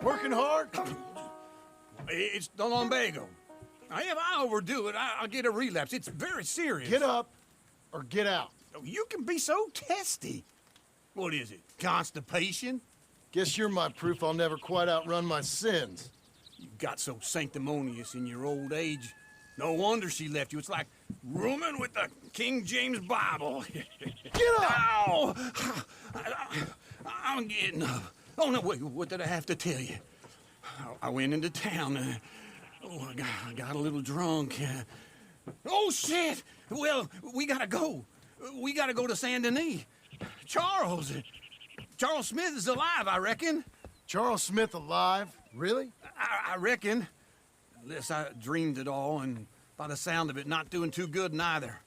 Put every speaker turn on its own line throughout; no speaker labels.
Working hard? It's the lumbago. Now, if I overdo it, I'll get a relapse. It's very serious.
Get up or get out.
You can be so testy. What is it, constipation?
Guess you're my proof I'll never quite outrun my sins.
You got so sanctimonious in your old age. No wonder she left you. It's like rooming with the King James Bible.
Get up!
Ow! I'm getting up. Oh, no, wait, what did I have to tell you? I went into town. I got a little drunk. Oh, shit! Well, we gotta go. We gotta go to Saint Denis. Charles Smith is alive, I reckon.
Charles Smith alive? Really?
I reckon. Unless I dreamed it all, and by the sound of it, not doing too good neither.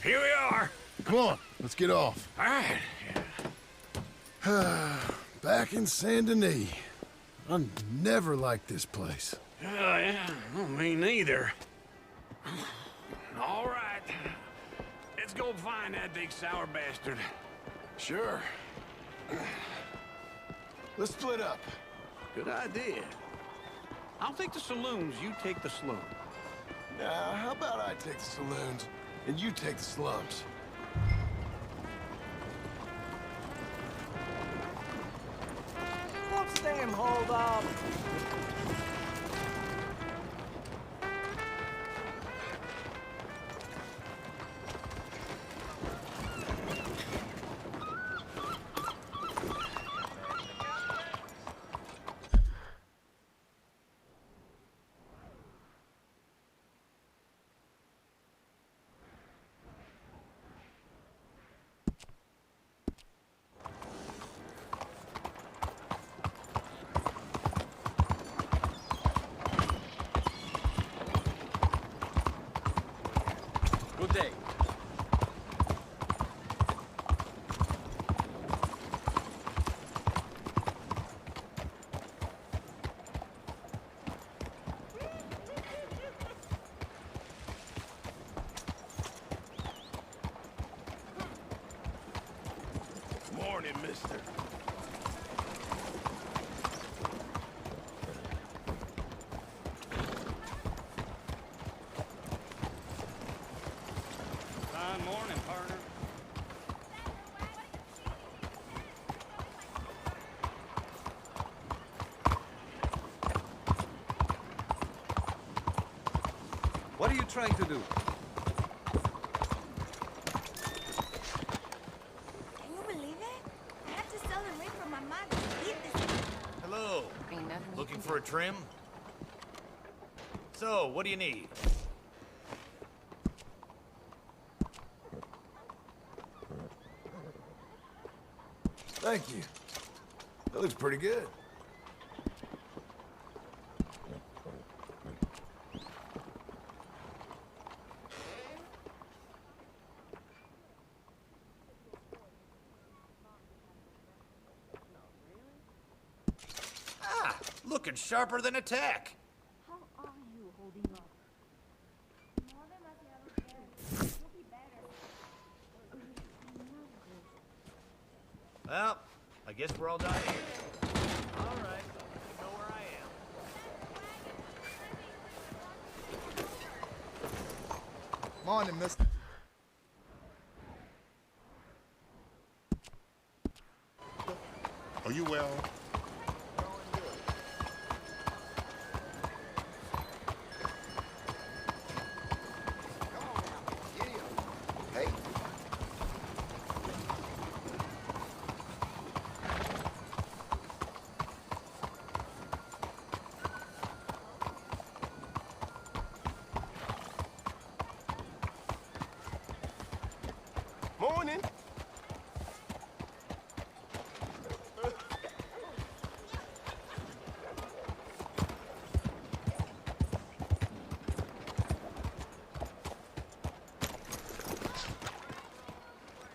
Here we are.
Come on, let's get off.
All right.
Back in Saint Denis. I never liked this place.
Yeah, well, me neither. All right. Let's go find that big sour bastard.
Sure. Let's split up.
Good idea. I'll take the saloons, you take the slum.
Now, how about I take the saloons and you take the slums?
What's them hold up?
Good day.
Morning, mister.
Fine morning, partner.
What are you trying to do?
Can you believe it? I had to sell the ring for my mom to eat this.
Hello.
Ain't nothing you
Looking
can
for a trim? So, what do you need?
Thank you. That looks pretty good.
Ah, looking sharper than a tack.
How are you holding up? No demasiado bien. You'll be better.
Well, I guess we're all done here. All right, you know where I am.
Morning, mister.
Are you well?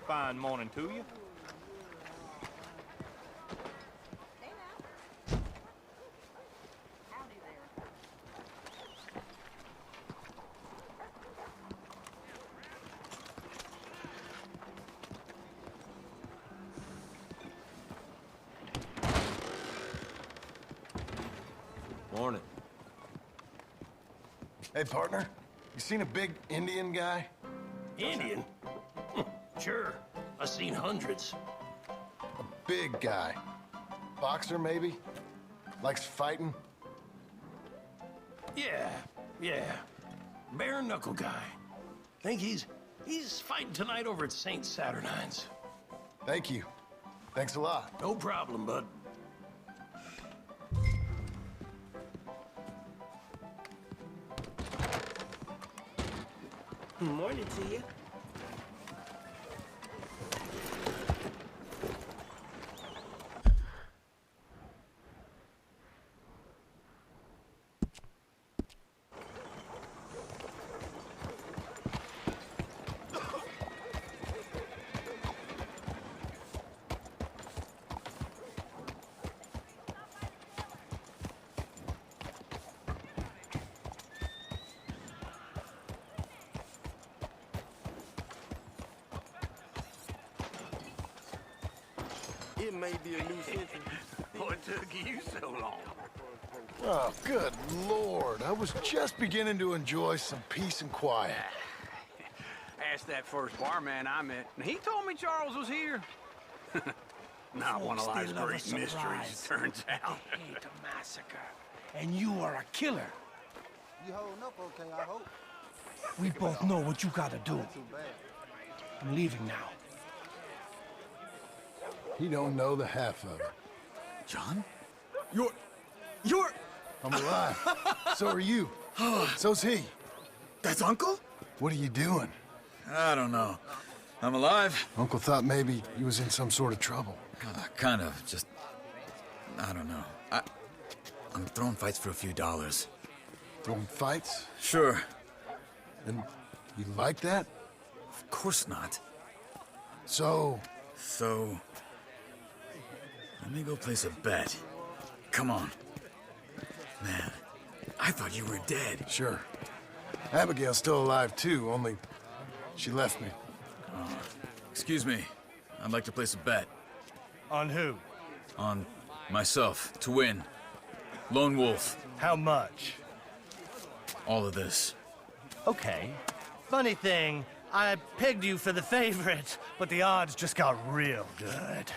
fine morning to you.
Morning.
Hey, partner. You seen a big Indian guy?
Indian? Sure. I've seen hundreds.
Big guy. Boxer, maybe? Likes fighting?
Yeah. Bare knuckle guy. Think he's fighting tonight over at St. Saturnine's.
Thank you. Thanks a lot.
No problem, bud. Morning to you.
It may be a new sentence.
What took you so long?
Oh, good Lord. I was just beginning to enjoy some peace and quiet.
Asked that first barman I met, and he told me Charles was here. Not one of
Folks, they
life's
love a
great mysteries,
surprise.
turns out.
They hate a massacre. And you are a killer.
You holding up okay, I hope.
We both know what you gotta do.
Too bad.
I'm leaving now.
He don't know the half of it.
John?
You're...
I'm alive. So are you. So's he.
That's Uncle?
What are you doing?
I don't know. I'm alive.
Uncle thought maybe he was in some sort of trouble.
Kind of. Just... I don't know. I'm throwing fights for a few dollars.
Throwing fights?
Sure.
And you like that?
Of course not.
So,
So... Let me go place a bet. Come on. Man, I thought you were dead.
sure. Abigail's still alive too, only she left me.
Excuse me. I'd like to place a bet.
On who?
On myself, to win. Lone Wolf.
How much?
All of this.
Okay. Funny thing, I pegged you for the favorite, but the odds just got real good.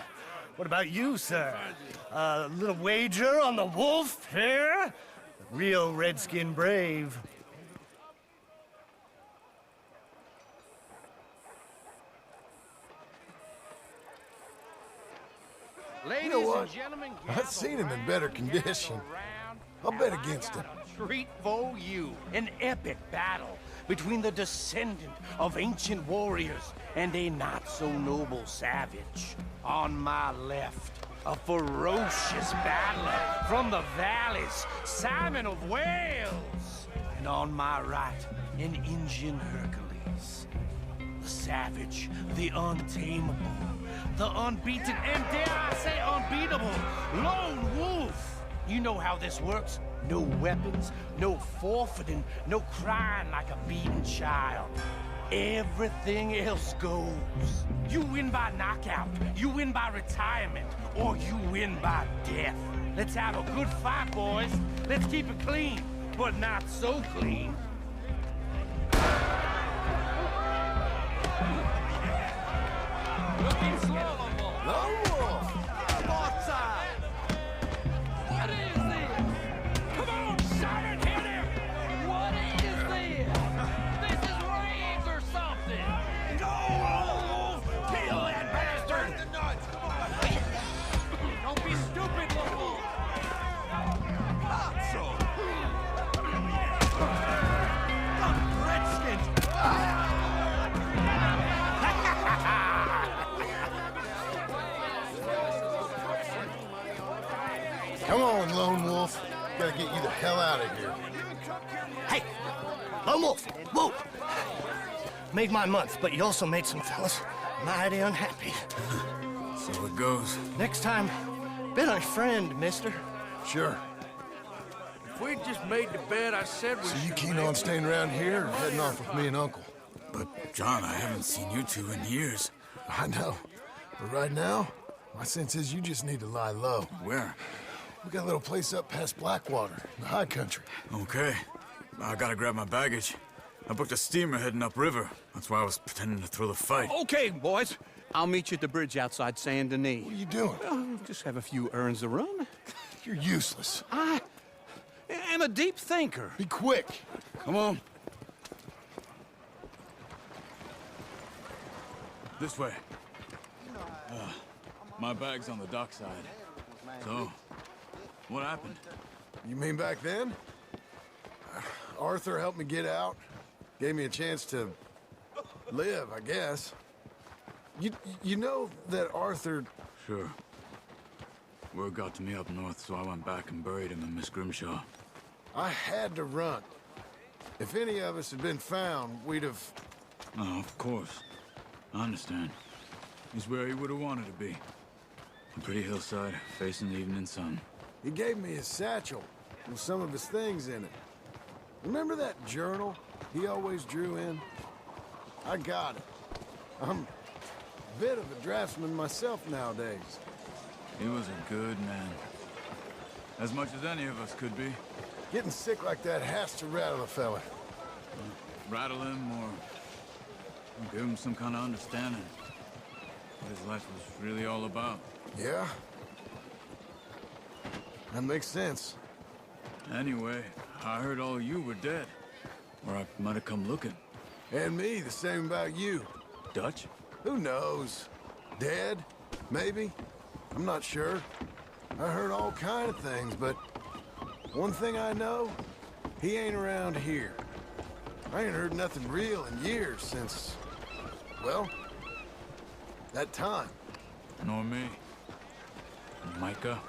What about you, sir? A little wager on the wolf here? Real redskin brave.
Ladies
You know what?
and gentlemen,
I've seen him in better condition. I'll bet against him.
Treat for you. An epic battle between the descendant of ancient warriors and a not-so-noble savage. On my left, a ferocious battler from the valleys, Simon of Wales. And on my right, an Indian Hercules. The savage, the untamable, the unbeaten, and dare I say unbeatable, Lone Wolf. You know how this works. No weapons, no forfeiting, no crying like a beaten child. Everything else goes. You win by knockout, you win by retirement, or you win by death. Let's have a good fight, boys. Let's keep it clean, but not so clean.
looking slow,
Lone Wolf!
What is this? Come on, Simon, hit him! What is this? This is rage or something! Go, Wolf! Kill that bastard! Don't be stupid, Wolf!
Come on, Lone Wolf. Gotta get you the hell out of here.
Hey, Lone Wolf, whoa! Made my month, but you also made some fellas mighty unhappy.
So it goes.
Next time, been a friend, mister.
Sure.
If we'd just made the bed I said we
So you
should
keen
make.
on staying around here or heading off with me and Uncle?
But, John, I haven't seen you two in years.
I know. But right now, my sense is you just need to lie low.
Where?
We got a little place up past Blackwater, in the high country.
Okay. I gotta grab my baggage. I booked a steamer heading upriver. That's why I was pretending to throw the fight.
Okay, boys. I'll meet you at the bridge outside Saint Denis.
What are you doing?
Oh, just have a few errands to run.
You're useless.
I am a deep thinker.
Be quick.
Come on. This way. My bag's on the dockside. So, what happened?
You mean back then? Arthur helped me get out. Gave me a chance to live, I guess. You know that Arthur...
Sure. Word got to me up north, so I went back and buried him in Miss Grimshaw.
I had to run. If any of us had been found, we'd have...
Oh, of course. I understand. He's where he would have wanted to be. A pretty hillside, facing the evening sun.
He gave me his satchel with some of his things in it. Remember that journal he always drew in? I got it. I'm a bit of a draftsman myself nowadays.
He was a good man. As much as any of us could be.
Getting sick like that has to rattle a fella.
Rattle him or give him some kind of understanding. What his life was really all about.
Yeah? That makes sense.
Anyway, I heard all you were dead. Or I might have come looking.
And me, the same about you.
Dutch?
Who knows? Dead? Maybe? I'm not sure. I heard all kind of things, but one thing I know, he ain't around here. I ain't heard nothing real in years since, well, that time.
Nor me. And Micah?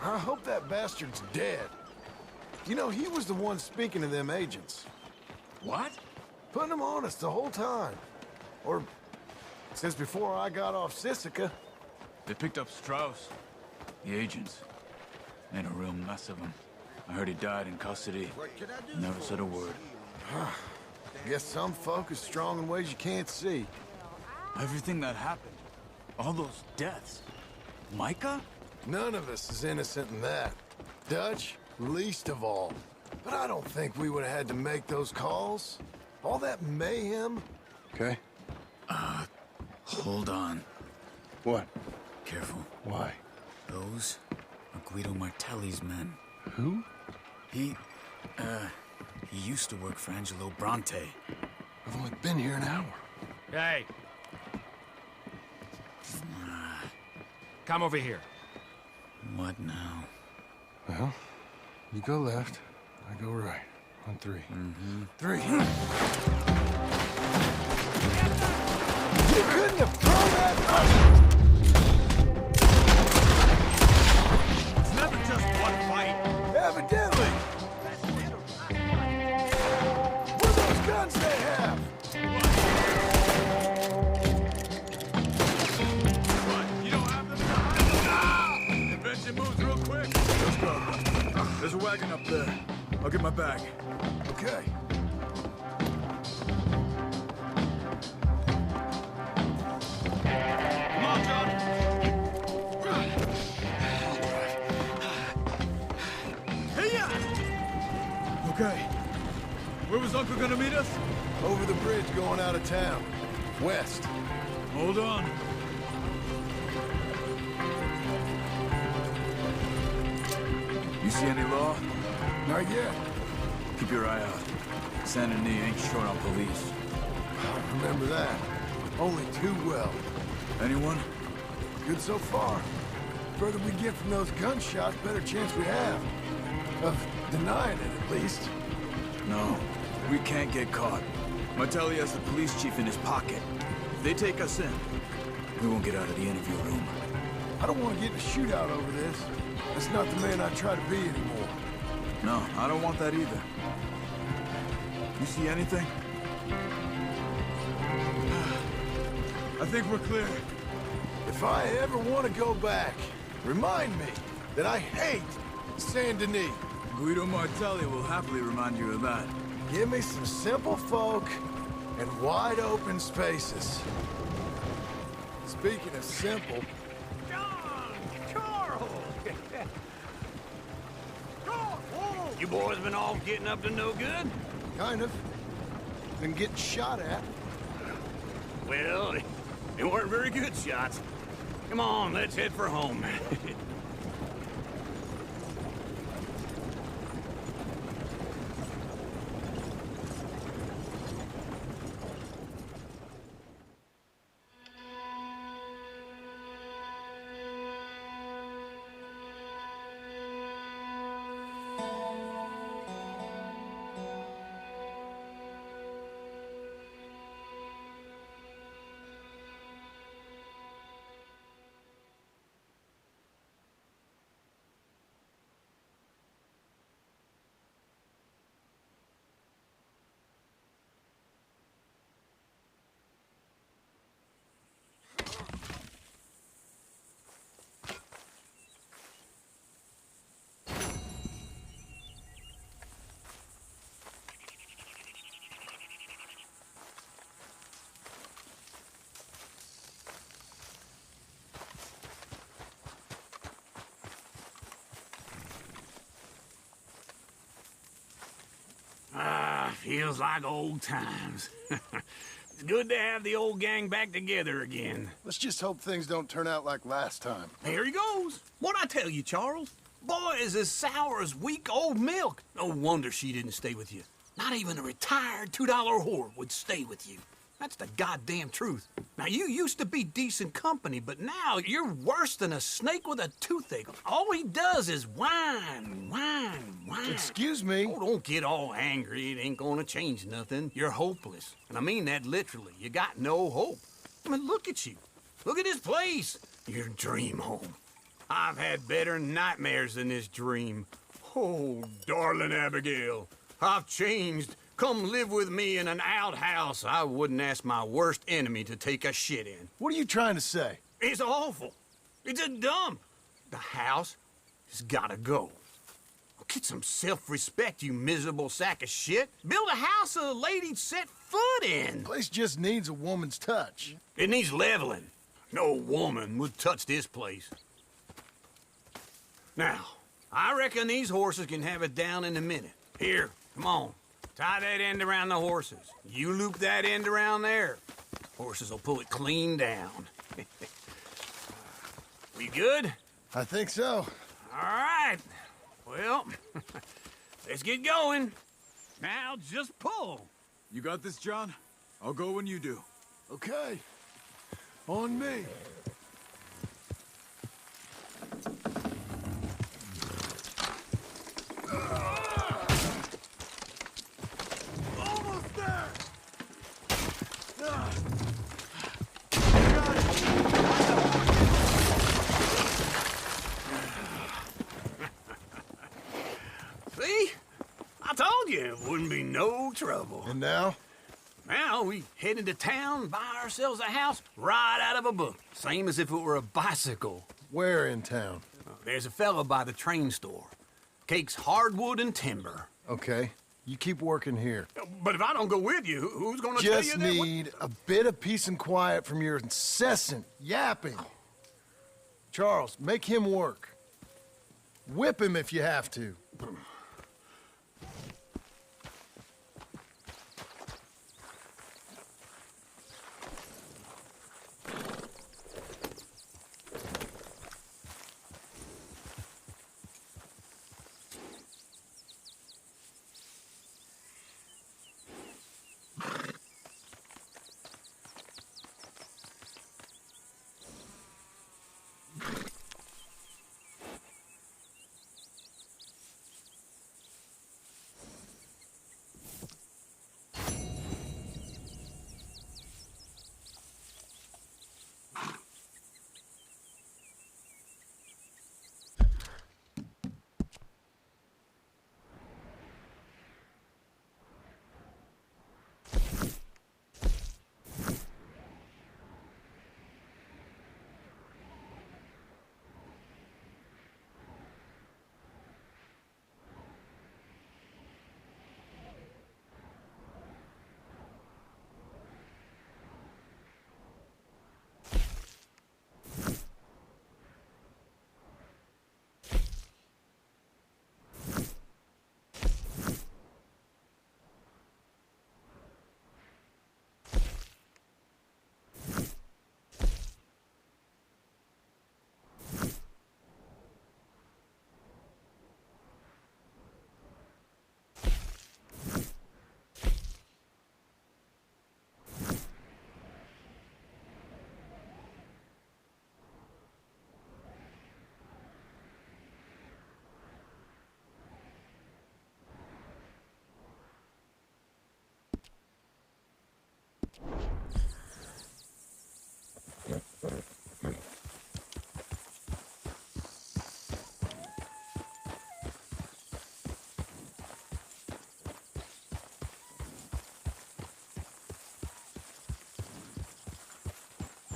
I hope that bastard's dead. You know, he was the one speaking to them agents.
What?
Putting them on us the whole time. Or since before I got off Sisika.
They picked up Strauss. The agents. Made a real mess of him. I heard he died in custody. Never said a word.
Guess some folk is strong in ways you can't see.
Everything that happened. All those deaths. Micah?
None of us is innocent in that. Dutch, least of all. But I don't think we would have had to make those calls. All that mayhem. Okay.
Hold on.
What?
Careful.
Why?
Those are Guido Martelli's men.
Who?
He used to work for Angelo Bronte.
I've only been here an hour.
Hey. Come over here.
What now?
Well, you go left, I go right. On three. Mm-hmm. 3. You couldn't have thrown that...
It's never just one fight.
Evidently! What are those guns they have?
What? You don't have them behind? The Benson moves real quick. Let's go. There's a wagon up there. I'll get my bag.
Okay.
Come on, John.
Okay. Where was Uncle gonna meet us?
Over the bridge going out of town. West.
Hold on. You see any law?
Not yet.
Keep your eye out. Saint Denis ain't short on police.
I remember that. Only too well.
Anyone?
Good so far. Further we get from those gunshots, better chance we have. Of denying it, at least.
No. We can't get caught. Martelli has the police chief in his pocket. If they take us in, we won't get out of the interview room.
I don't want to get in a shootout over this. That's not the man I try to be anymore.
No, I don't want that either. You see anything? I think we're clear.
If I ever want to go back, remind me that I hate Saint Denis.
Guido Martelli will happily remind you of that.
Give me some simple folk and wide open spaces. Speaking of simple,
John! Charles! You boys been all getting up to no good?
kind of. Been getting shot at.
Well, they weren't very good shots. Come on, let's head for home. Feels like old times. It's good to have the old gang back together again.
Let's just hope things don't turn out like last time.
Here he goes. What'd I tell you, Charles? Boy is as sour as weak old milk. No wonder she didn't stay with you. Not even a retired $2 whore would stay with you. That's the goddamn truth. Now, you used to be decent company, but now you're worse than a snake with a toothache. All he does is whine, whine, whine.
Excuse me?
Oh, don't get all angry. It ain't gonna change nothing. You're hopeless. And I mean that literally. You got no hope. I mean, look at you. Look at this place. Your dream home. I've had better nightmares than this dream. Oh, darling Abigail, I've changed. Come live with me in an outhouse I wouldn't ask my worst enemy to take a shit in.
What are you trying to say?
It's awful. It's a dump. The house has gotta go. Get some self-respect, you miserable sack of shit. Build a house a lady'd set foot in.
Place just needs a woman's touch.
It needs leveling. No woman would touch this place. Now, I reckon these horses can have it down in a minute. Here, come on. Tie that end around the horses. You loop that end around there. Horses will pull it clean down. We good?
I think so.
All right. Well, let's get going. Now just pull.
You got this, John? I'll go when you do.
Okay. On me. Almost there!
See? I told you it wouldn't be no trouble.
And now?
Now we head into town, buy ourselves a house right out of a book. Same as if it were a bicycle.
Where in town?
There's a fella by the train store. Cakes hardwood and timber.
Okay. You keep working here.
But if I don't go with you, who's gonna tell you
Just
that?
need a bit of peace and quiet from your incessant yapping. Charles, make him work. Whip him if you have to.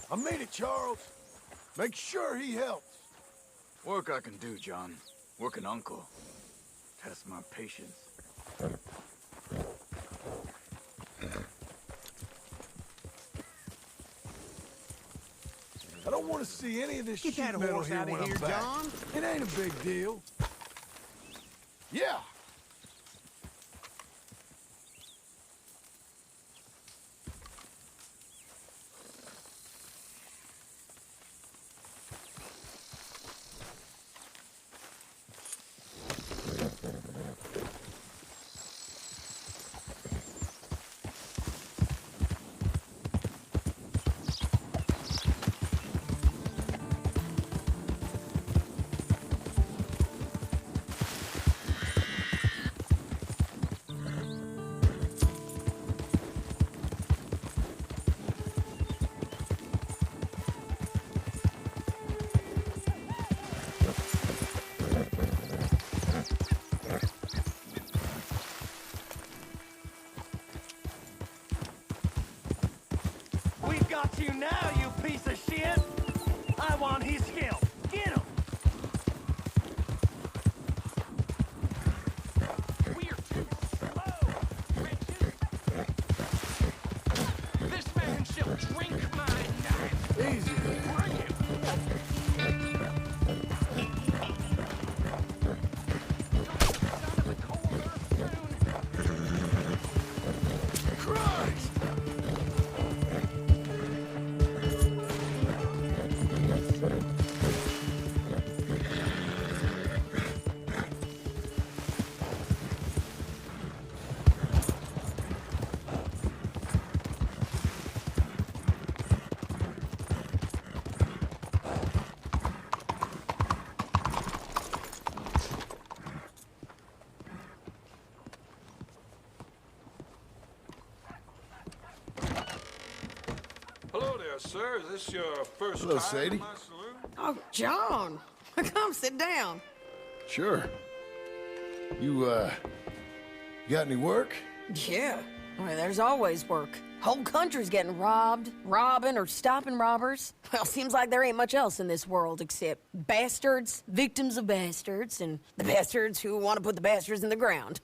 I mean it, Charles. Make sure he helps.
Work I can do, John. Work an uncle. Test my patience.
I don't want to see any of this
Get
sheet
that
metal
horse
here
outta
when
here,
I'm back.
John.
It ain't a big deal. Yeah.
We've got you now, you piece of shit! I want his scalp. Get him!
We're too slow, wretches. This man shall drink my knife.
Easy there.
Bring him. Son of a cold earth spoon.
Christ!
Hello there, sir. Is this your first
Hello,
time
Sadie.
in my saloon?
Oh, John. Come sit down.
Sure. You got any work?
Yeah. Well, there's always work. Whole country's getting robbed, robbing, or stopping robbers. Well, seems like there ain't much else in this world except bastards, victims of bastards, and the bastards who want to put the bastards in the ground.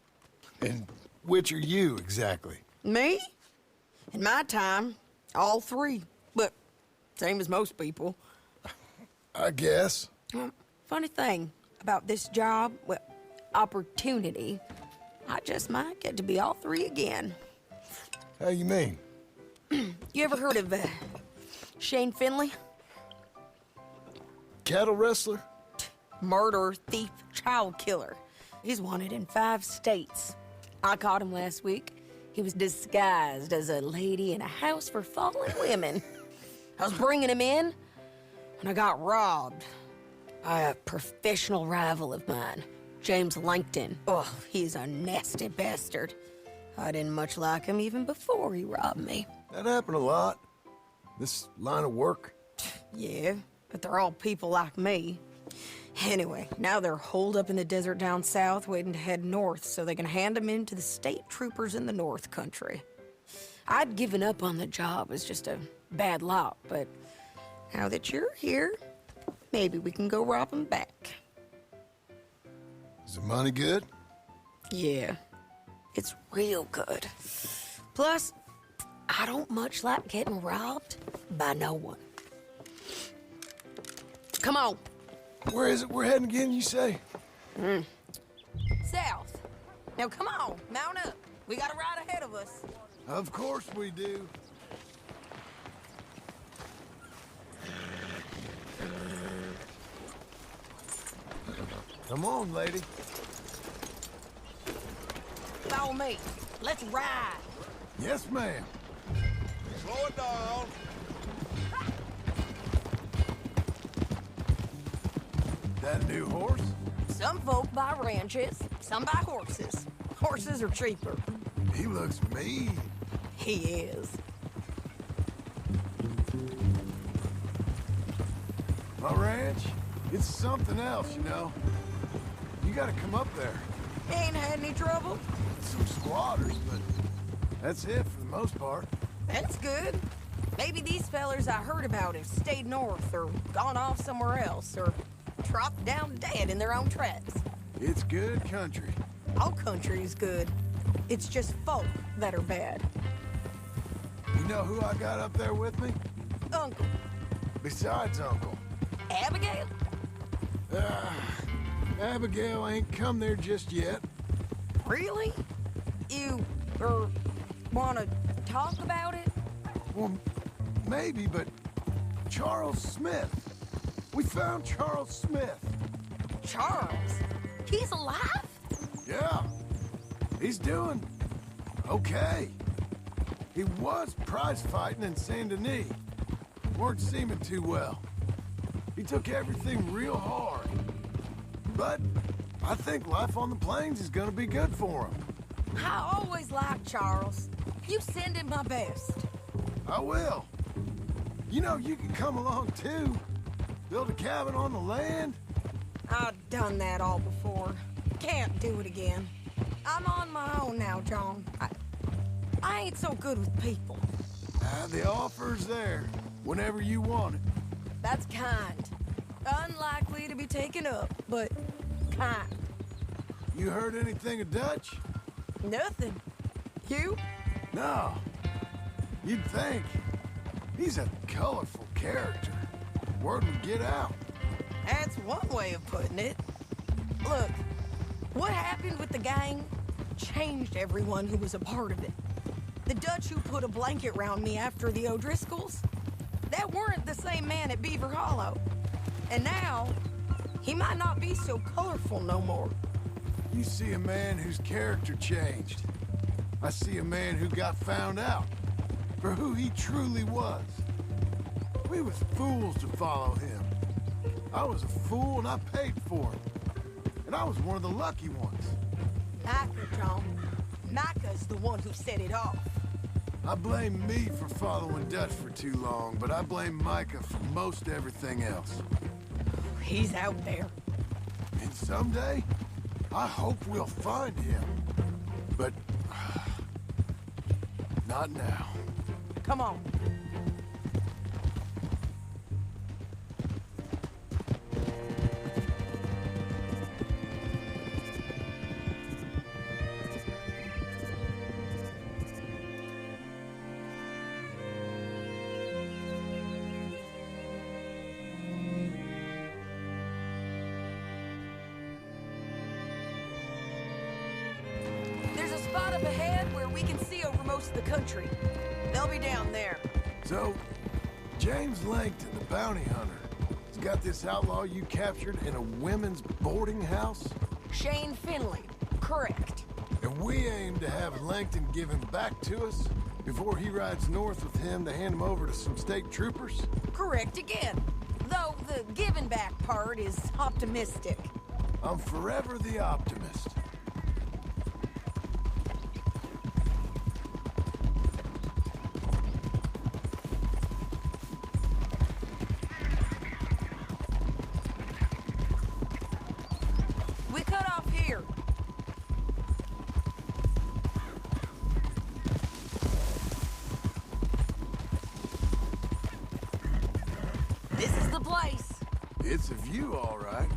And which are you, exactly?
Me? In my time, all three. But same as most people.
I guess.
Funny thing about this job, well, opportunity, I just might get to be all three again.
How you mean?
You ever heard of Shane Finley?
Cattle wrestler?
Murderer, thief, child killer. He's wanted in 5 states. I caught him last week. He was disguised as a lady in a house for fallen women. I was bringing him in, and I got robbed by a professional rival of mine, James Langton. Oh, he's a nasty bastard. I didn't much like him even before he robbed me.
That happened a lot. This line of work.
Yeah, but they're all people like me. Anyway, now they're holed up in the desert down south, waiting to head north so they can hand them in to the state troopers in the north country. I'd given up on the job as just a bad lot, but now that you're here, maybe we can go rob them back.
Is the money good?
Yeah, it's real good. Plus, I don't much like getting robbed by no one. Come on.
Where is it we're heading again, you say?
South. Now come on, mount up. We got a ride ahead of us.
Of course we do. Come on, lady.
Follow me. Let's ride.
Yes, ma'am.
Slow it down.
That new horse?
Some folk buy ranches, some buy horses. Horses are cheaper.
He looks mean.
He is.
My ranch, it's something else, you know. You gotta come up there.
Ain't had any trouble.
Some squatters, but that's it for the most part.
That's good. Maybe these fellers I heard about have stayed north or gone off somewhere else or dropped down dead in their own tracks.
It's good country.
All country is good. It's just folk that are bad.
You know who I got up there with me?
Uncle,
Besides Uncle.
Abigail?
Abigail ain't come there just yet.
Really? You, wanna talk about it?
Well, maybe, but Charles Smith. We found Charles Smith.
Charles? He's alive?
Yeah. He's doing okay. He was prize fighting in Saint Denis. Weren't seeming too well. He took everything real hard. But I think life on the plains is gonna be good for him.
I always liked Charles. You send him my best.
I will. You know, you can come along too. Build a cabin on the land.
I've done that all before. Can't do it again. I'm on my own now, John. I ain't so good with people.
The offer's there, whenever you want it.
That's kind. Unlikely to be taken up, but kind.
You heard anything of Dutch?
Nothing. You?
No. You'd think. He's a colorful character. Word would get out.
That's one way of putting it. Look, what happened with the gang changed everyone who was a part of it. The Dutch who put a blanket round me after the O'Driscolls, that weren't the same man at Beaver Hollow. And now, he might not be so colorful no more.
You see a man whose character changed. I see a man who got found out for who he truly was. We was fools to follow him. I was a fool and I paid for it. And I was one of the lucky ones.
Micah, John. Micah's the one who set it off.
I blame me for following Dutch for too long, but I blame Micah for most everything else.
He's out there.
And someday, I hope we'll find him. But not now.
Come on. There's a spot up ahead where we can see over most of the country. They'll be down there.
So, James Langton, the bounty hunter, has got this outlaw you captured in a women's boarding house?
Shane Finley. Correct.
And we aim to have Langton give him back to us before he rides north with him to hand him over to some state troopers?
Correct again. Though the giving back part is optimistic.
I'm forever the optimist.
We cut off here. This is the place.
It's a view, all right.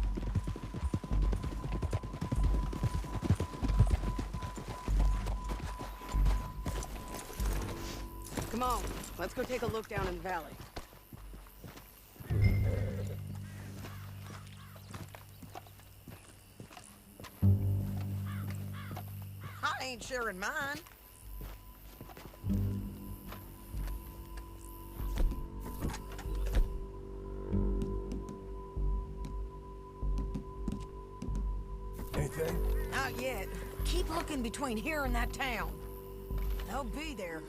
Come on, let's go take a look down in the valley. I ain't sharing mine.
Anything?
Not yet. Keep looking between here and that town. They'll be there.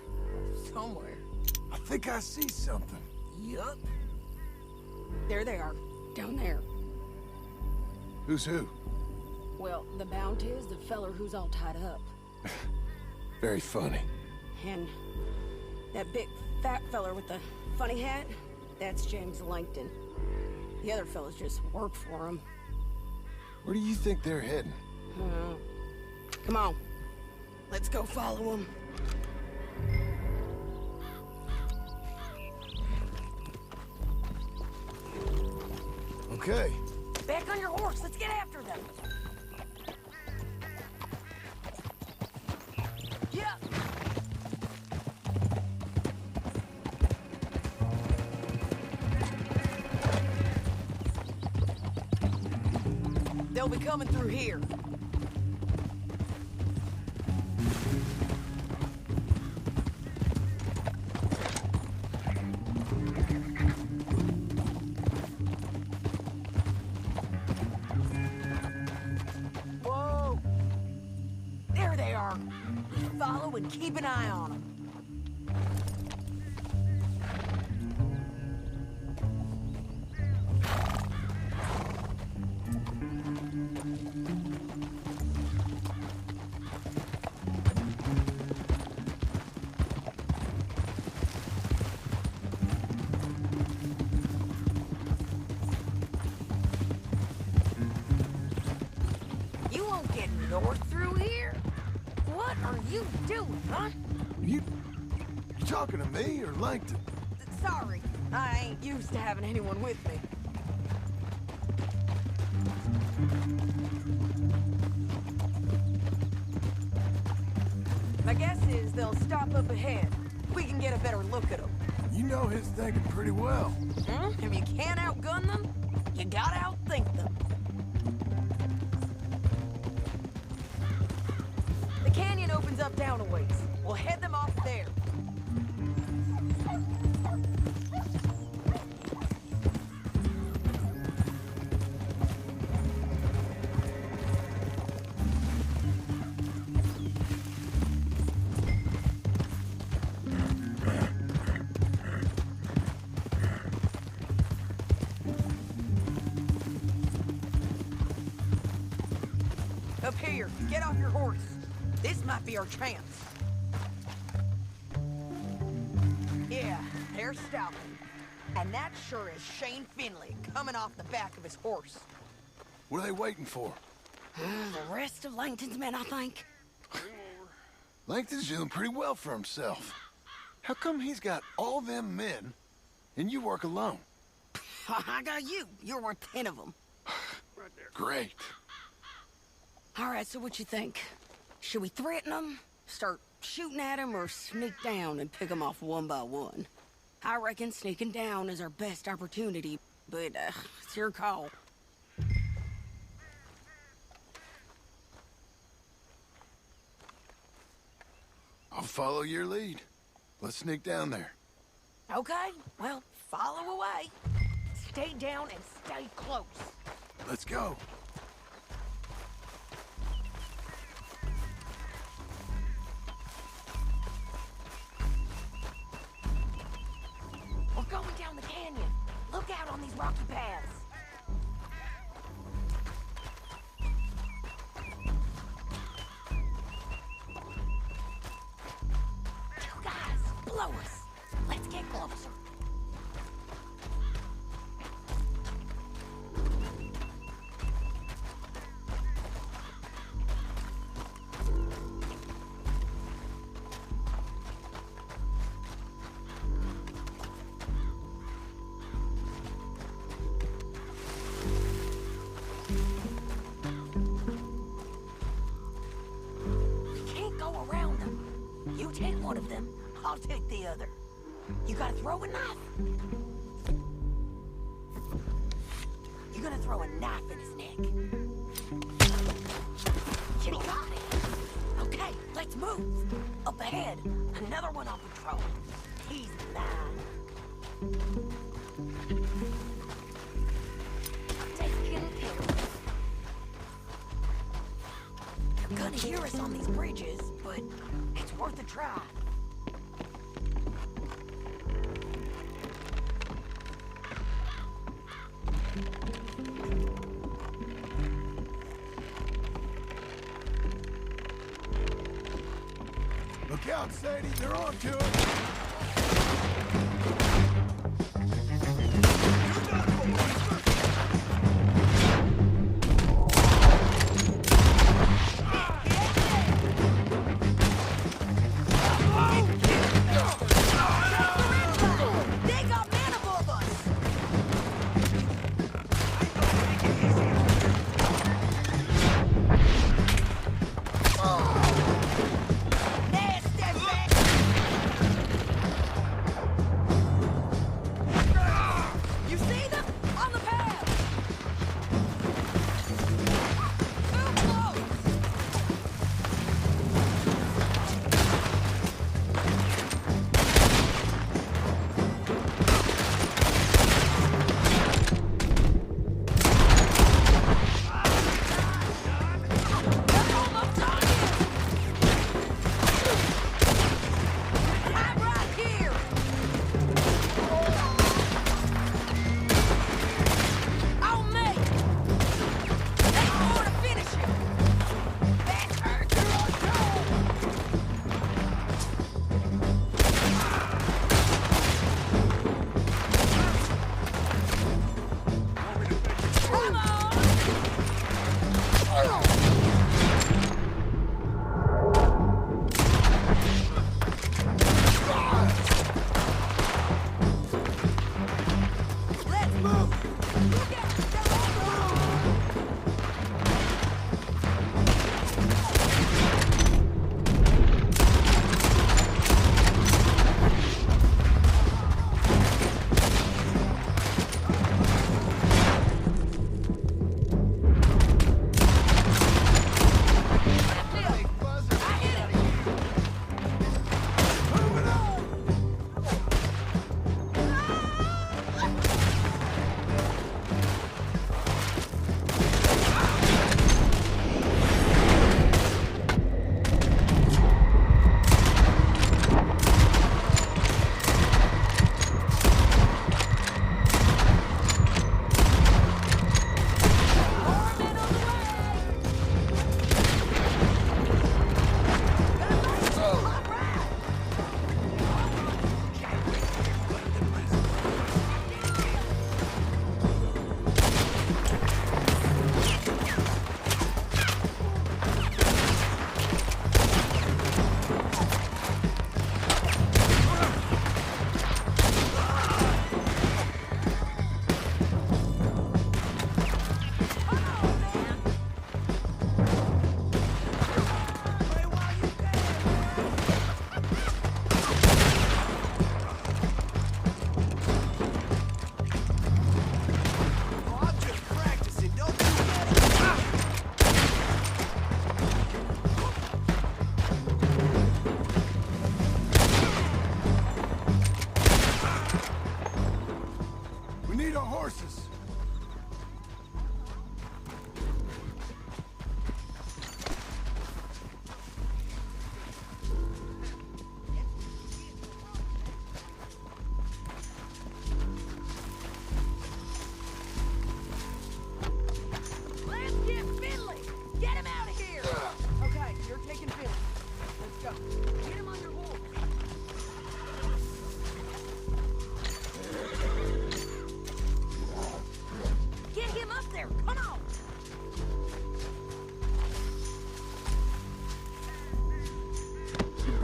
Somewhere.
I think I see something.
Yup. There they are. Down there.
Who's who?
Well, the bounty is the feller who's all tied up.
Very funny.
And that big fat feller with the funny hat, that's James Langton. The other fellas just work for him.
Where do you think they're heading?
Come on. Let's go follow him.
Okay.
Back on your horse. Let's get after them. Yeah. They'll be coming through here. Whoa! There they are. Follow and keep an eye on them. You won't get north through here? What are you doing, huh?
You talking to me or Langton?
Sorry, I ain't used to having anyone with me. My guess is they'll stop up ahead. We can get a better look at them.
You know his thinking pretty well.
If you can't outgun them, you gotta outthink them. The canyon opens up down a ways. We'll head them off there. Up here, get off your horse. This might be our chance. Yeah, they're stopping. And that sure is Shane Finley coming off the back of his horse.
What are they waiting for?
The rest of Langton's men, I think.
Langton's doing pretty well for himself. How come he's got all them men and you work alone?
I got you. You're worth 10 of them.
Great.
All right, so what you think? Should we threaten them, start shooting at them, or sneak down and pick them off one by one? I reckon sneaking down is our best opportunity, but it's your call.
I'll follow your lead. Let's sneak down there.
Okay, well, follow away. Stay down and stay close.
Let's go.
We're going down the canyon. Look out on these rocky paths. Two guys, below us. Let's get closer. Take one of them, I'll take the other. You gotta throw a knife. You're gonna throw a knife in his neck. You got it. Okay, let's move. Up ahead, another one on patrol. He's mine. Taking care of him. They're gonna hear us on these bridges, but it's worth a try.
Look out, Sadie. They're on to it.
They got men above us!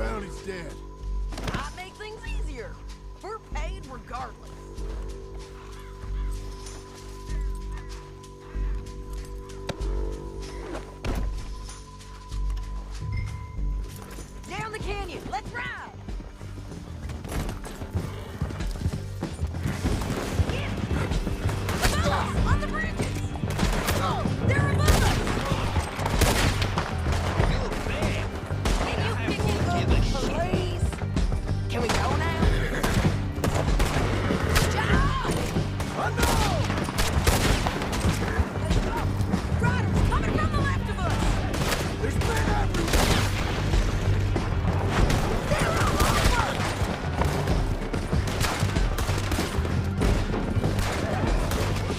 bounty's dead.
Might make things easier. We're paid regardless. Down the canyon. Let's ride. Above us, on the bridges. Oh, they're above us. Can you pick me up, please? Can we go now? John!
I know!
Riders coming from the left of us!
There's men everywhere!
They're all over!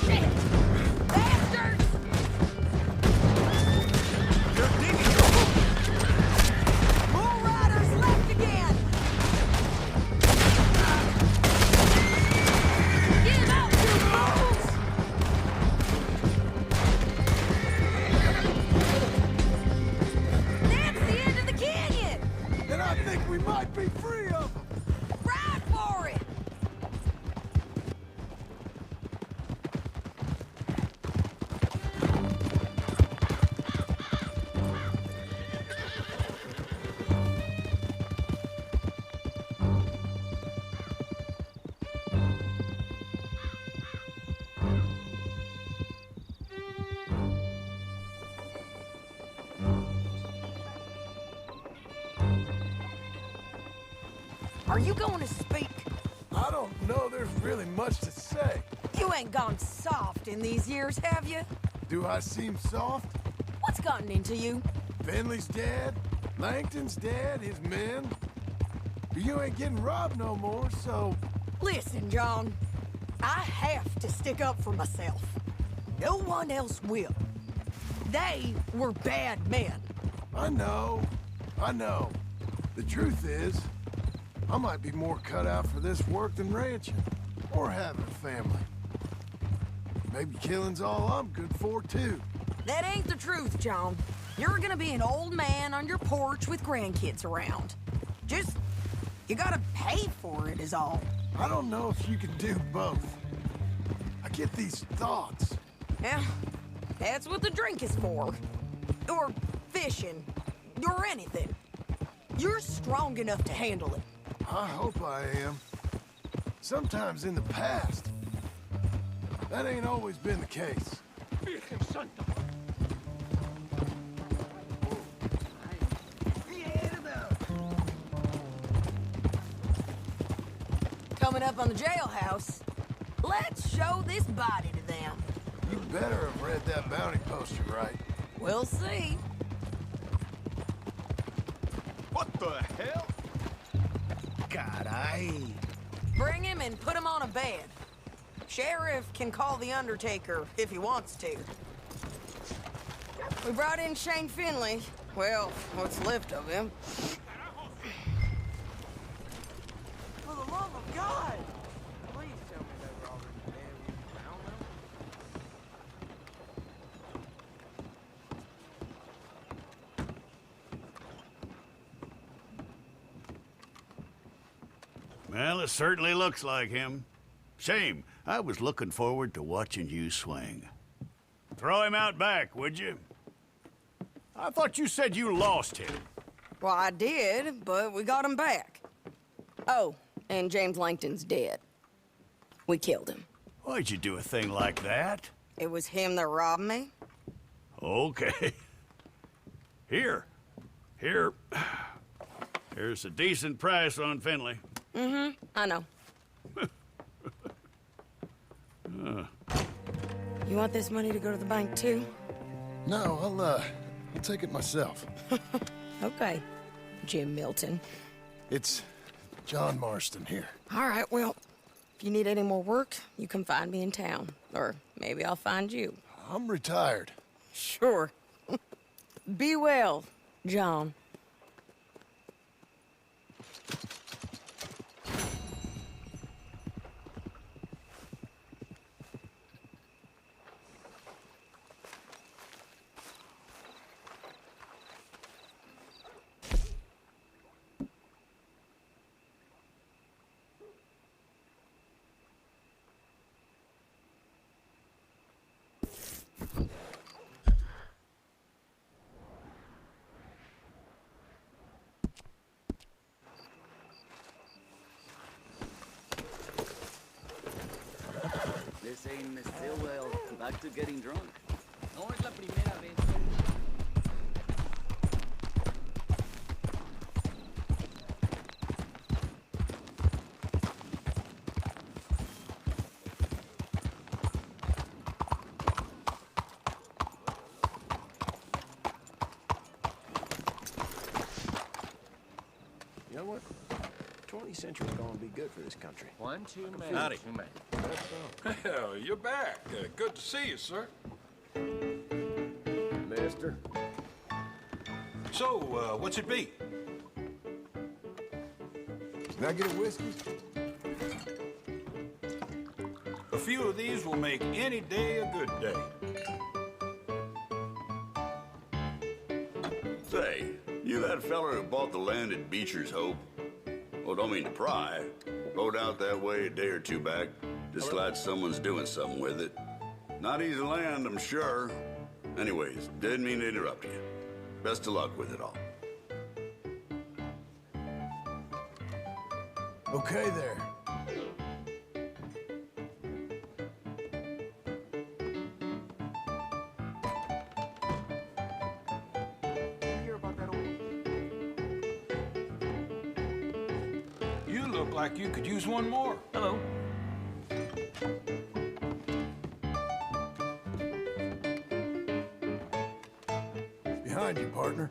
Shit! Bastards!
They're digging!
More riders left again! Give out, you fools! That's the end of the canyon!
And I think we might be free of them!
Ride for it! Are you going to speak?
I don't know there's really much to say.
You ain't gone soft in these years, have you?
Do I seem soft?
What's gotten into you?
Finley's dead, Langton's dead, his men. You ain't getting robbed no more, so...
Listen, John. I have to stick up for myself. No one else will. They were bad men.
I know. The truth is, I might be more cut out for this work than ranching, or having a family. Maybe killing's all I'm good for, too.
That ain't the truth, John. You're gonna be an old man on your porch with grandkids around. Just, you gotta pay for it is all.
I don't know if you can do both. I get these thoughts.
Yeah, that's what the drink is for. Or fishing. Or anything. You're strong enough to handle it.
I hope I am. Sometimes in the past, that ain't always been the case.
Coming up on the jailhouse, let's show this body to them.
You better have read that bounty poster right.
We'll see.
What the hell?
Caray.
Bring him and put him on a bed. Sheriff can call the Undertaker if he wants to. We brought in Shane Finley. Well, what's left of him. For the love of God!
Please tell me they were already dead when you found them.
Well, it certainly looks like him. Shame. I was looking forward to watching you swing. Throw him out back, would you? I thought you said you lost him.
Well, I did, but we got him back. Oh, and James Langton's dead. We killed him.
Why'd you do a thing like that?
It was him that robbed me.
Okay. Here. Here's a decent price on Finley.
I know. You want this money to go to the bank, too?
No, I'll take it myself.
Okay, Jim Milton.
It's John Marston here.
All right, well, if you need any more work, you can find me in town. Or maybe I'll find you.
I'm retired.
Sure. Be well, John.
Back to getting drunk.
No es la primera vez.
You know what? 20th century's gonna be good for this country.
One too many.
Howdy.
Too many.
Hell, you're back. Good to see you, sir.
Mister.
So, what's it be?
Can I get a whiskey?
A few of these will make any day a good day.
Say, you that feller who bought the land at Beecher's Hope? Well, don't mean to pry. Rode out that way a day or two back. Just glad someone's doing something with it. Not easy land, I'm sure. Anyways, didn't mean to interrupt you. Best of luck with it all.
Okay there.
You look like you could use one more.
Hello.
Behind you, partner.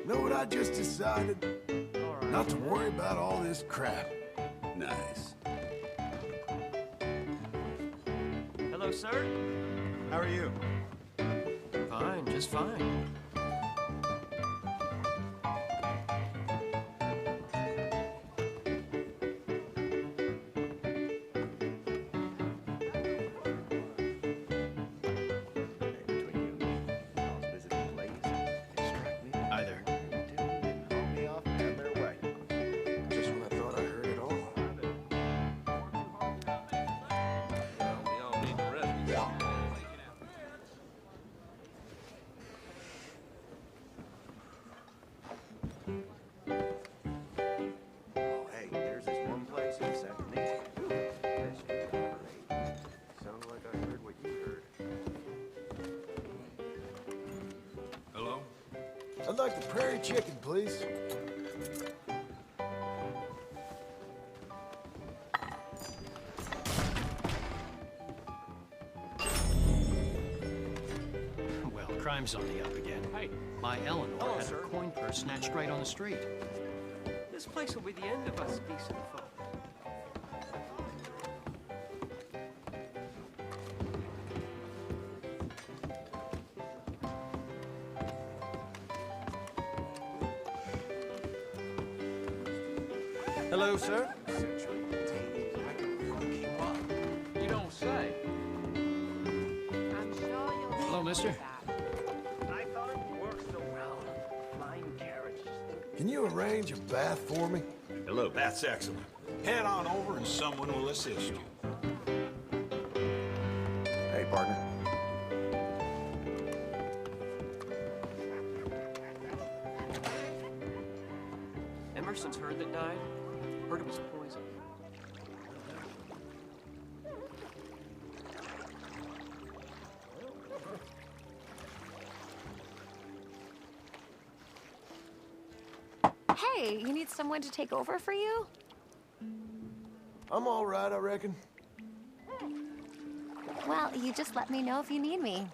Know what I just decided? Not to worry about all this crap.
Nice.
Hello, sir.
How are you?
Fine, just fine. Either.
Just when I thought I heard it all.
Well, we all need to rest.
Oh, hey, there's this one place in Second East. Sounded like I heard what you heard.
Hello?
I'd like the prairie chicken, please.
Well, crime's on the up again. Hey. My Eleanor had her coin purse snatched right on the street.
This place will be the end of us decent folk.
Hello, sir.
You don't say.
I'm sure you'll
Hello, mister.
I thought it worked so well. Flying carriage.
Can you arrange a bath for me?
Hello. That's excellent. Head on over and someone will assist you.
Hey, partner.
Emerson's herd that died. Heard it was poison.
Hey, you need someone to take over for you?
I'm all right, I reckon.
Well, you just let me know if you need me.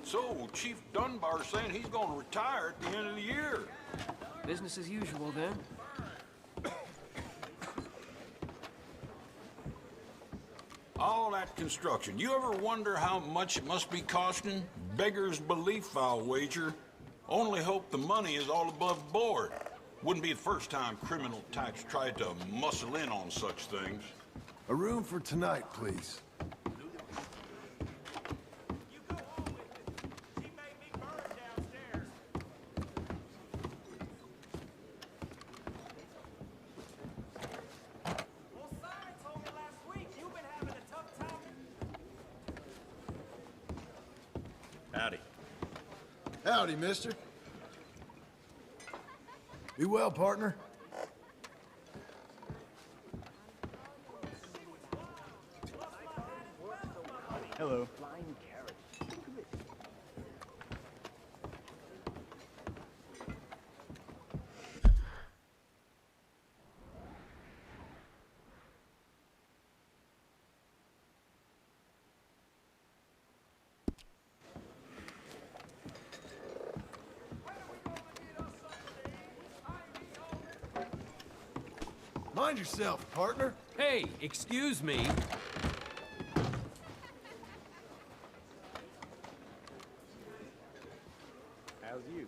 So, Chief Dunbar's saying he's gonna retire at the end of the year.
Business as usual, then.
All that construction. You ever wonder how much it must be costing? Beggar's belief, I'll wager. Only hope the money is all above board. Wouldn't be the first time criminal types tried to muscle in on such things.
A room for tonight, please.
Howdy.
Howdy, mister. Be well, partner.
Hello.
Mind yourself, partner.
Hey, excuse me.
How's you?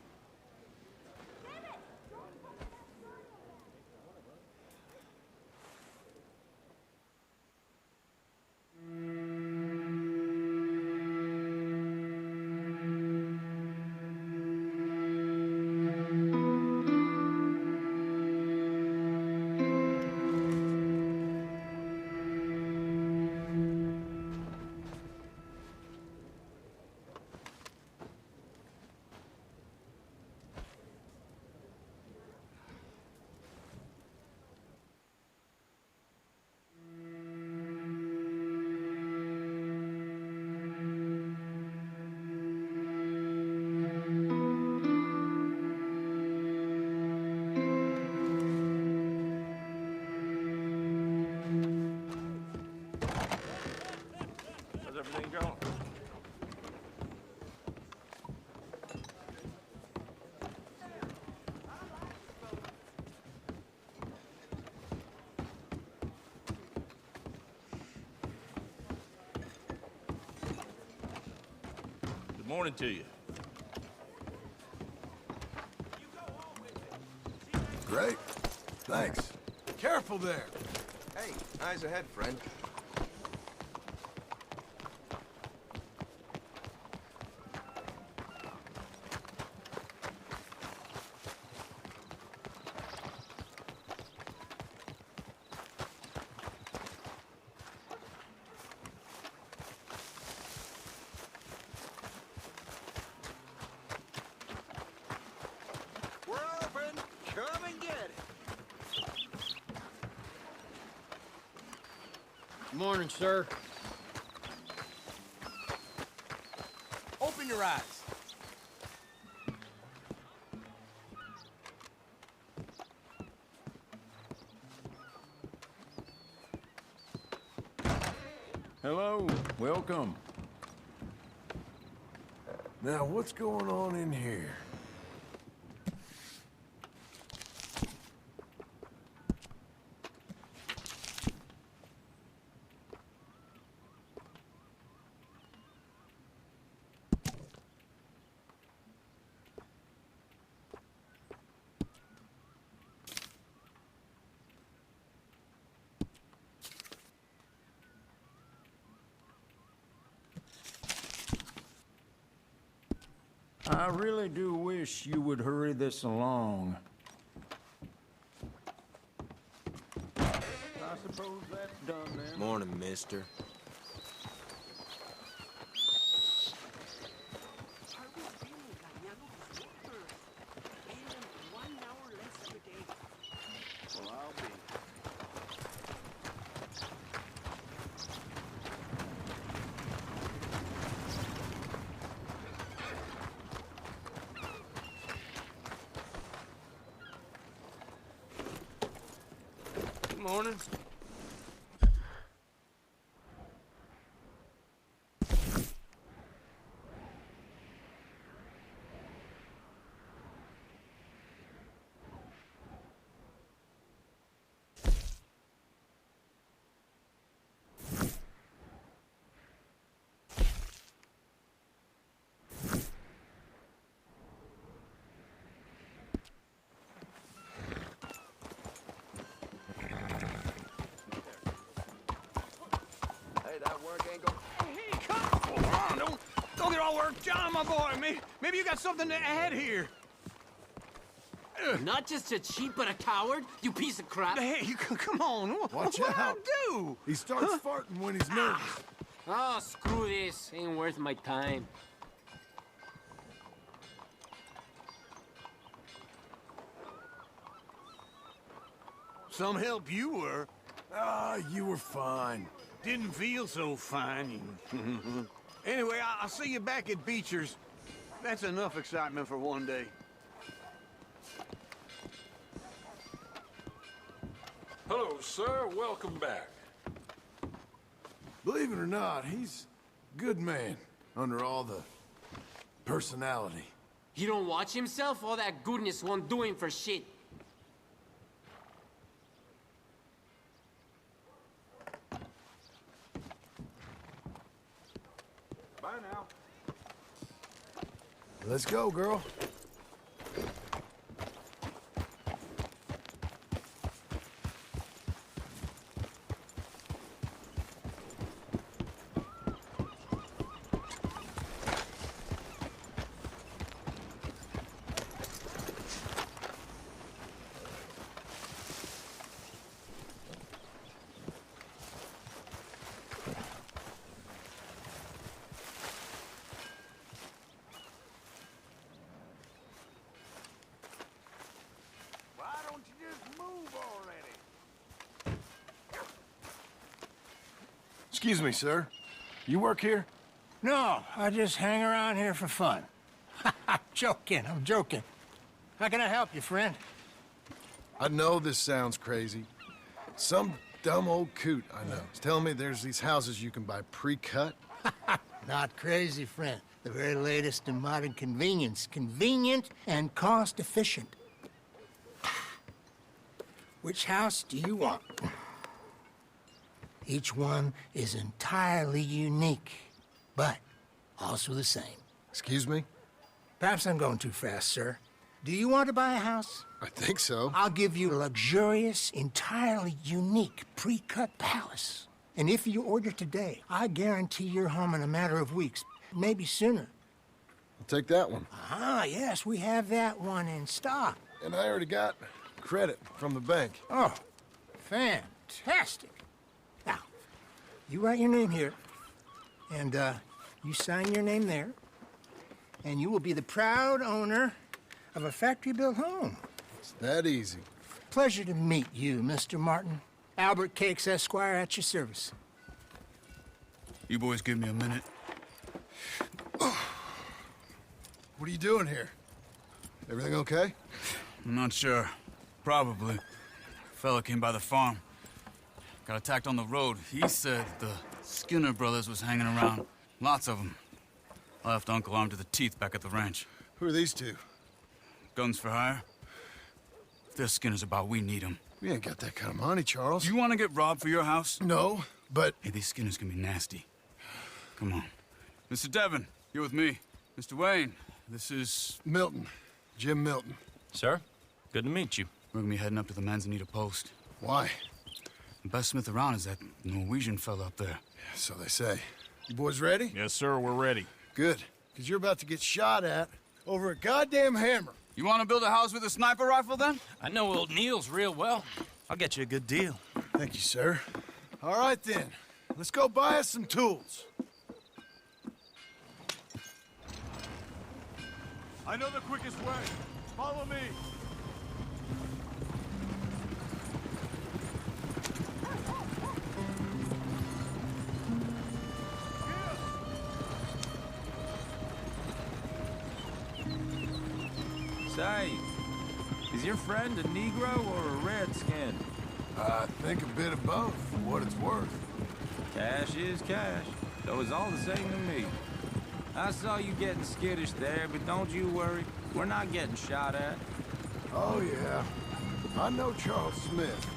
How's everything going? Good morning to you.
Great. Thanks. Careful there.
Hey, eyes ahead, friend.
We're open. Come and get it.
Morning, sir.
Open your eyes.
Hello, welcome.
Now, what's going on in here?
I really do wish you would hurry this along. I suppose that's done then.
Morning, mister.
Well, I'll be.
Good morning.
work, John, my boy. Maybe you got something to add here.
Not just a cheat, but a coward, you piece of crap.
Hey, come on.
Watch
What'd I
out.
do?
He starts farting when he's nervous.
Oh, screw this. Ain't worth my time.
Some help you were.
Ah, you were fine.
Didn't feel so fine. Anyway, I'll see you back at Beecher's. That's enough excitement for one day.
Hello, sir. Welcome back.
Believe it or not, he's a good man under all the personality.
He don't watch himself? All that goodness won't do him for shit.
Bye now.
Let's go, girl. Excuse me, sir. You work here?
No, I just hang around here for fun. I'm joking. How can I help you, friend?
I know this sounds crazy. Some dumb old coot I know is telling me there's these houses you can buy pre-cut.
Not crazy, friend. The very latest in modern convenience. Convenient and cost-efficient. Which house do you want? Each one is entirely unique, but also the same.
Excuse me?
Perhaps I'm going too fast, sir. Do you want to buy a house?
I think so.
I'll give you a luxurious, entirely unique pre-cut palace. And if you order today, I guarantee you're home in a matter of weeks, maybe sooner.
I'll take that one.
Ah, yes, we have that one in stock.
And I already got credit from the bank.
Oh, fantastic. Now, you write your name here, and you sign your name there, and you will be the proud owner of a factory-built home.
It's that easy.
Pleasure to meet you, Mr. Martin. Albert Cakes, Esquire, at your service.
You boys give me a minute.
What are you doing here? Everything okay?
I'm not sure. Probably. Fella came by the farm. Got attacked on the road. He said the Skinner brothers was hanging around. Lots of them. I left Uncle armed to the teeth back at the ranch.
Who are these two?
Guns for hire. If they're Skinner's about, we need them.
We ain't got that kind of money, Charles.
You want to get robbed for your house?
No, but...
Hey, these Skinners can be nasty. Come on. Mr. Devon, you're with me. Mr. Wayne, this is...
Milton. Jim Milton.
Sir, good to meet you.
We're gonna be heading up to the Manzanita Post.
Why?
The best smith around is that Norwegian fella up there.
Yeah, so they say. You boys ready?
Yes, sir, we're ready.
Good, because you're about to get shot at over a goddamn hammer.
You want to build a house with a sniper rifle, then?
I know old Neil's real well. I'll get you a good deal.
Thank you, sir. All right, then. Let's go buy us some tools.
I know the quickest way. Follow me.
Say, is your friend a Negro or a Redskin?
I think a bit of both, for what it's worth.
Cash is cash, so it's all the same to me. I saw you getting skittish there, but don't you worry. We're not getting shot at.
Oh, yeah. I know Charles Smith.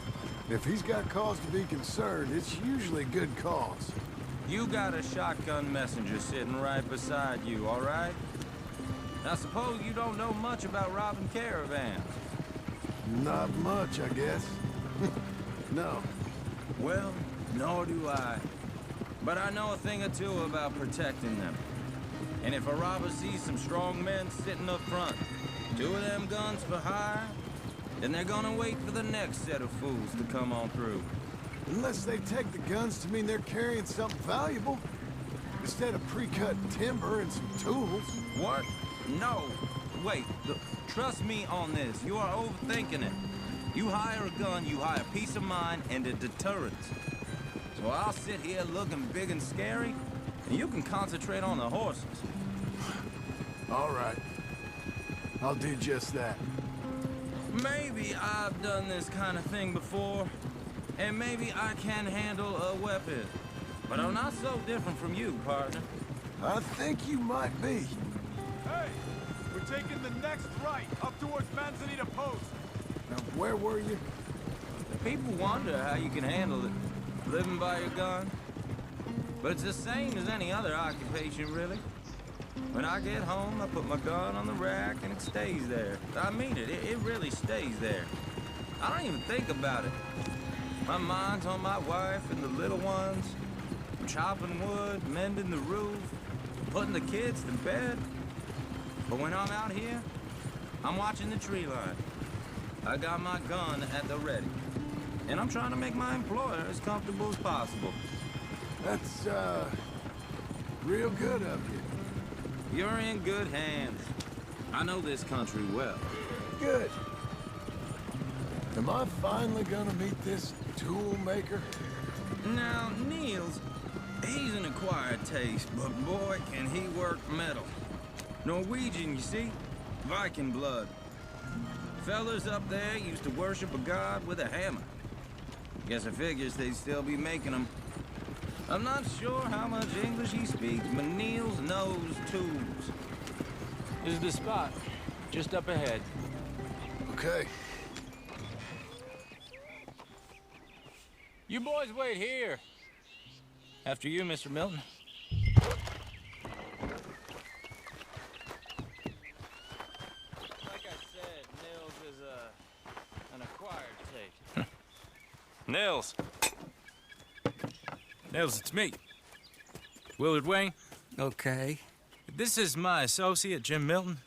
If he's got cause to be concerned, it's usually a good cause.
You got a shotgun messenger sitting right beside you, all right? I suppose you don't know much about robbing caravans.
Not much, I guess. No.
Well, nor do I. But I know a thing or two about protecting them. And if a robber sees some strong men sitting up front, 2 of them guns for hire, then they're gonna wait for the next set of fools to come on through.
Unless they take the guns to mean they're carrying something valuable. Instead of pre-cut timber and some tools.
What? No. Wait, look, trust me on this. You are overthinking it. You hire a gun, you hire peace of mind and a deterrence. So I'll sit here looking big and scary, and you can concentrate on the horses.
All right. I'll do just that.
Maybe I've done this kind of thing before, and maybe I can handle a weapon. But I'm not so different from you, partner.
I think you might be.
Hey, we're taking the next right, up towards Manzanita Post.
Now, where were you?
People wonder how you can handle it, living by your gun. But it's the same as any other occupation, really. When I get home, I put my gun on the rack and it stays there. I mean it, it really stays there. I don't even think about it. My mind's on my wife and the little ones. I'm chopping wood, mending the roof, putting the kids to bed. But when I'm out here, I'm watching the tree line. I got my gun at the ready. And I'm trying to make my employer as comfortable as possible.
That's, real good of you.
You're in good hands. I know this country well.
Good. Am I finally gonna meet this tool maker?
Now, Niels, he's an acquired taste, but boy, can he work metal. Norwegian, you see? Viking blood. Fellas up there used to worship a god with a hammer. Guess I figures they'd still be making them. I'm not sure how much English he speaks, but Niels knows tools.
This is the spot, just up ahead.
Okay.
You boys wait here. After you, Mr. Milton.
Like I said, Niels is an acquired taste.
Nils. Nils, it's me. Willard Wayne.
Okay.
This is my associate, Jim Milton.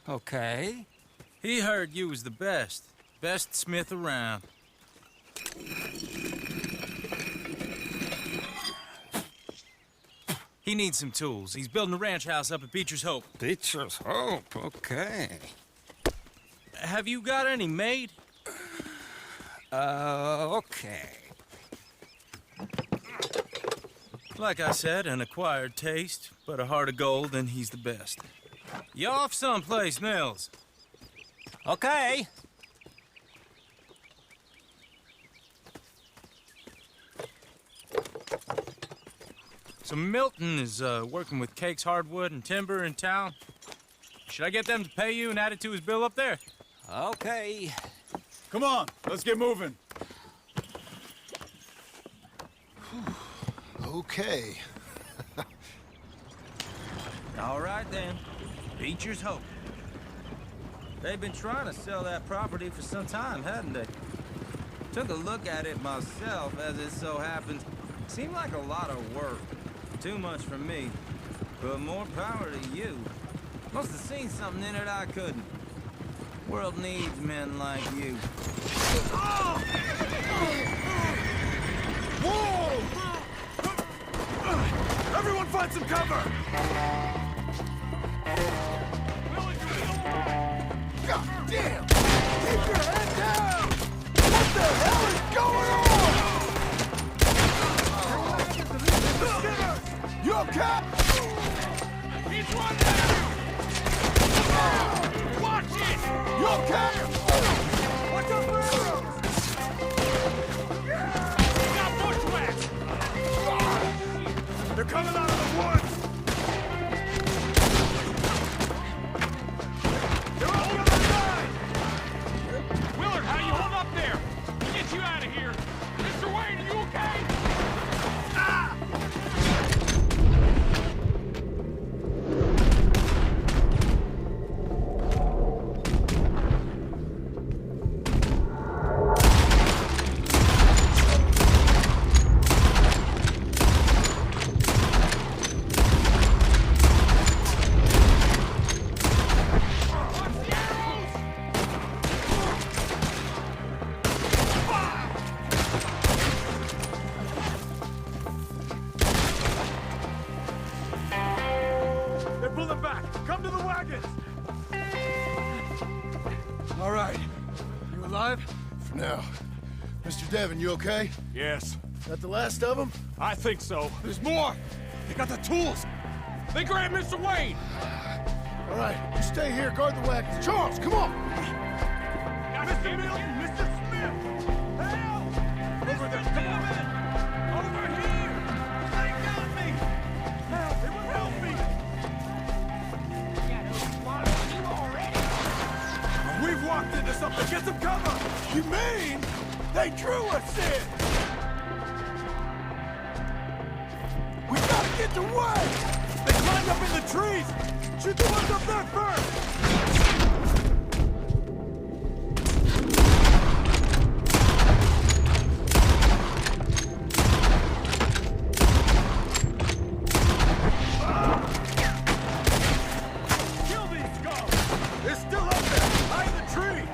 Okay.
He heard you was the best smith around. He needs some tools. He's building a ranch house up at Beecher's Hope.
Beecher's Hope, okay.
Have you got any made?
Okay.
Like I said, an acquired taste, but a heart of gold, and he's the best. You off someplace, Nils?
Okay.
So Milton is working with Cake's Hardwood and Timber in town. Should I get them to pay you and add it to his bill up there?
Okay.
Come on, let's get moving.
Okay.
All right, then. Beecher's Hope. They've been trying to sell that property for some time, hadn't they? Took a look at it myself, as it so happens. Seemed like a lot of work. Too much for me. But more power to you. Must have seen something in it I couldn't. World needs men like you.
Whoa! Everyone find some cover!
God damn! Keep your head down! What the hell is going on? You okay?
He's running! Watch it!
You okay?
Watch out for arrows! Got bushwhacks!
They're coming out of the woods!
They're all on the side! Willard, how you hold up there? We'll get you out of here. Mr. Wayne, are you okay? Ah!
pulling back. Come to the wagons.
All right. You alive? For now. Mr. Devon, you okay?
Yes.
That the last of them?
I think so.
There's more! They got the tools! They grabbed Mr. Wayne!
All right, you stay here, guard the wagons. Charles, come on!
Mr. Milton! Mr. Smith! Help! Over there, come on! Over here! They got me! Help! It will help me! We've walked into something! Get some cover!
You mean they drew us in? We gotta get the way!
They climbed up in the trees! Shoot the ones up there first! Kill these scum! They're still up there! High in the tree!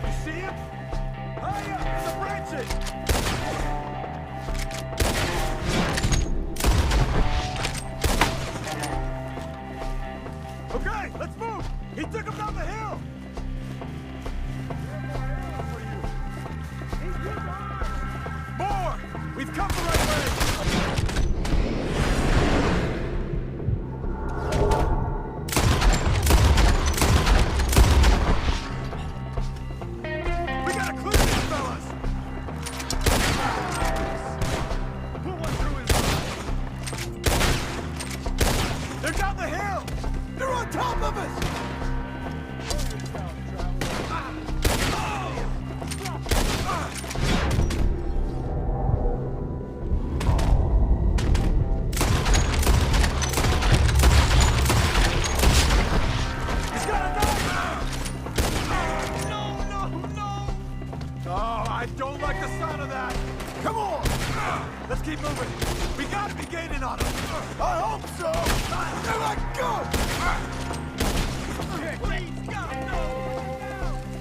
You see him? High up in the branches! Okay, let's move! He took him down the hill! More! We've come the right way! We gotta clear these fellas! Pull one through his... They're down the hill! They're on top of us! He's got a knife! No! Oh, I don't like the sound of that! Come on! Let's keep moving! We gotta be gaining on them! I hope so! There I go! Okay, please, go! No!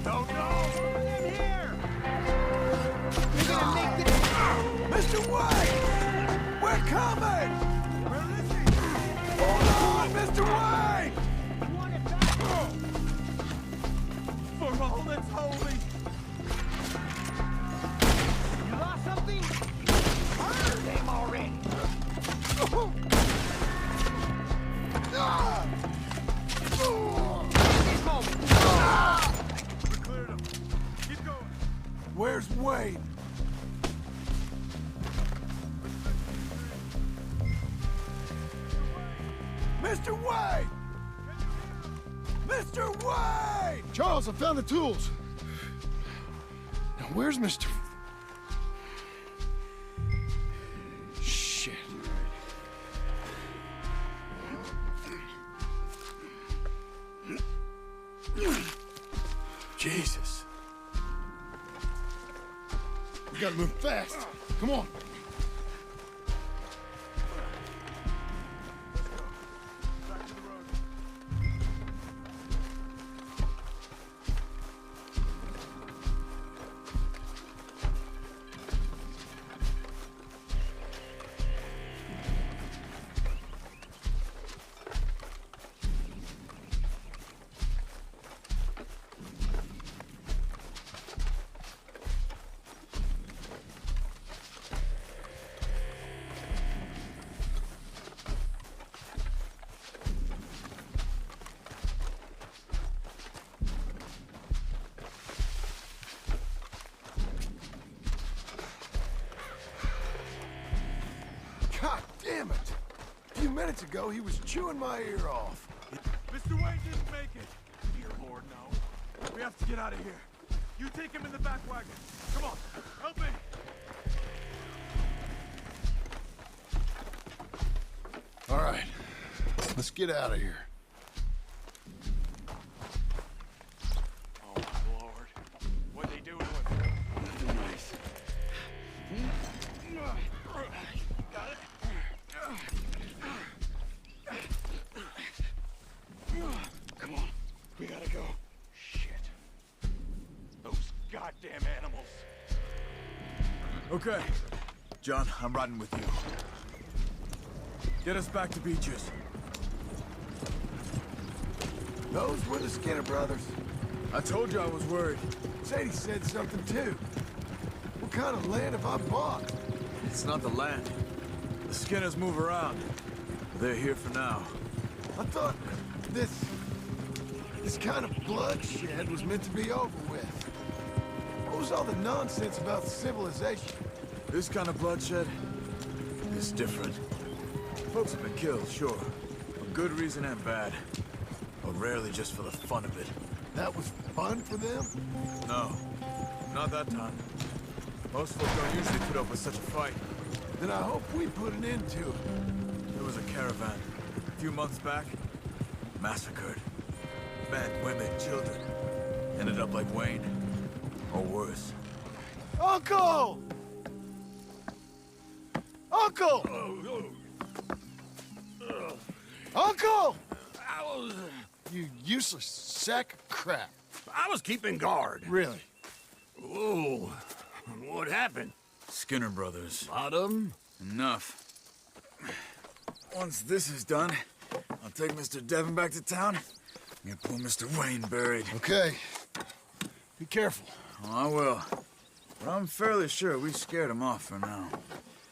In here! We're gonna make this... Mr. Wayne! We're coming! Where is he? Hold on, Mr. Wayne! You want it back? For all that's holy! You lost something? Murdered him already! We cleared him. Keep going. Where's Wayne? Mr. Wayne! Mr. Wayne!
Charles, I found the tools. Now, where's Mr. Shit. Jesus. We gotta move fast. Come on. God damn it! A few minutes ago, he was chewing my ear off.
Mr. Wayne didn't make it. Dear Lord, no. We have to get out of here. You take him in the back wagon. Come on, help me.
All right, let's get out of here.
Oh, my Lord. What'd they do to him?
Nothing nice.
Got it?
Come on, we gotta go.
Shit. Those goddamn animals.
Okay. John. I'm riding with you. Get us back to Beecher's.
Those were the Skinner brothers.
I told you I was worried.
Sadie said something too. What kind of land have I bought?
It's not the land. The Skinners move around. They're here for now.
I thought this kind of bloodshed was meant to be over with. What was all the nonsense about civilization?
This kind of bloodshed is different. Folks have been killed, sure. For good reason and bad. But rarely just for the fun of it.
That was fun for them?
No, not that time. Most folks don't usually put up with such a fight.
Then I hope we put an end to it.
There was a caravan a few months back. Massacred. Men, women, children. Ended up like Wayne. Or worse.
Uncle! Uncle! Uncle! You useless sack of crap.
I was keeping guard.
Really?
Whoa. What happened?
Skinner brothers.
Lot of them?
Enough. Once this is done, I'll take Mr. Devon back to town and get poor Mr. Wayne buried.
Okay. Be careful.
Oh, I will. But I'm fairly sure we scared him off for now.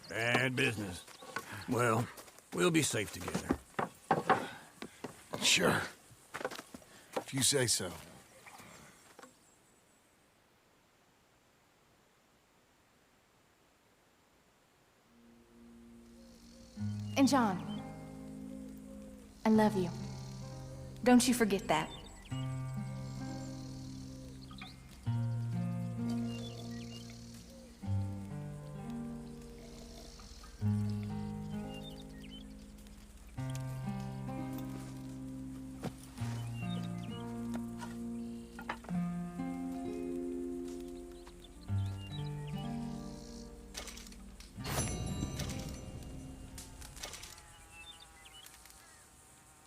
Bad business. Well, we'll be safe together.
Sure. If you say so.
And John, I love you. Don't you forget that.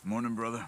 Morning, brother.